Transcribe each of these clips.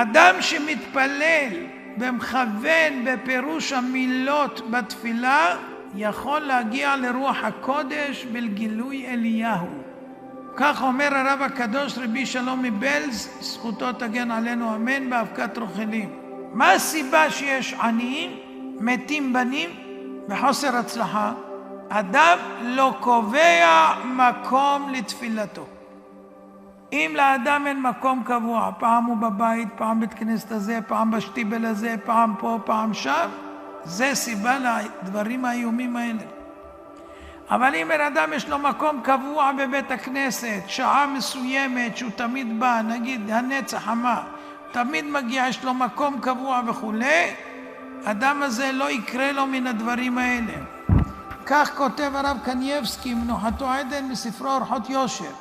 אדם שמתפלל ומכוון בפירוש המילות בתפילה, יכול להגיע לרוח הקודש בגילוי אליהו. כך אומר הרב הקדוש רבי שלום מבלז, זכותו תגן עלינו אמן, באבקת רוחלים. מה הסיבה שיש עניים, מתים בנים וחוסר הצלחה? אדם לא קובע מקום לתפילתו. אם לאדם אין מקום קבוע, פעם הוא בבית, פעם בית כנסת הזה, פעם בשטיבל הזה, פעם פה, פעם שם, זה סיבה לדברים האיומים האלה. אבל אם אדם יש לו מקום קבוע בבית הכנסת, שעה מסוימת שהוא תמיד בא, נגיד הנץ החמה, תמיד מגיע, יש לו מקום קבוע וכו', אדם הזה לא יקרה לו מן הדברים האלה. כך כותב הרב קנייבסקי, מנוחתו עדן, מספרו אורחות יושר.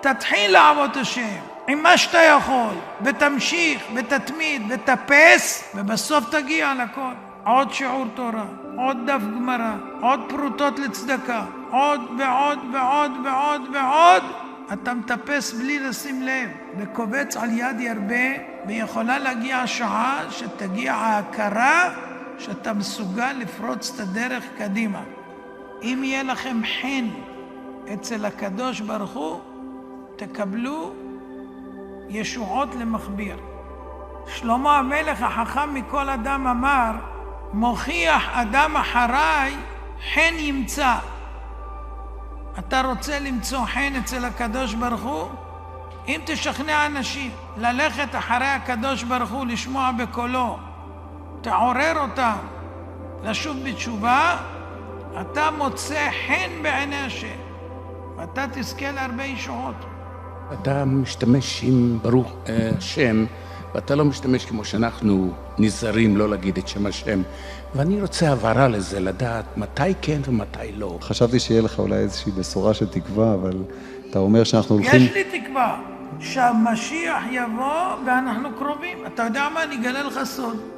תתחיל לעבוד השם עם מה שאתה יכול, ותמשיך, ותתמיד, ותפס, ובסוף תגיע לכל. עוד שיעור תורה, עוד דף גמרא, עוד פרוטות לצדקה, עוד ועוד ועוד ועוד ועוד. אתה מטפס בלי לשים לב, וקובץ על יד ירבה, ויכולה להגיע שעה שתגיע ההכרה שאתה מסוגל לפרוץ את הדרך קדימה. אם יהיה לכם חן אצל הקדוש ברוך הוא, תקבלו ישועות למכביר. שלמה המלך החכם מכל אדם אמר, מוכיח אדם אחריי חן ימצא. אתה רוצה למצוא חן אצל הקדוש ברוך הוא? אם תשכנע אנשים ללכת אחרי הקדוש ברוך הוא, לשמוע בקולו, תעורר אותם לשוב בתשובה, אתה מוצא חן בעיני השם, ואתה תזכה להרבה ישועות. אתה משתמש עם ברוך השם, ואתה לא משתמש כמו שאנחנו נזהרים לא להגיד את שם השם. ואני רוצה הבהרה לזה, לדעת מתי כן ומתי לא. חשבתי שיהיה לך אולי איזושהי בשורה של תקווה, אבל אתה אומר שאנחנו הולכים... יש לי תקווה שהמשיח יבוא ואנחנו קרובים. אתה יודע מה? אני אגלה לך סוד.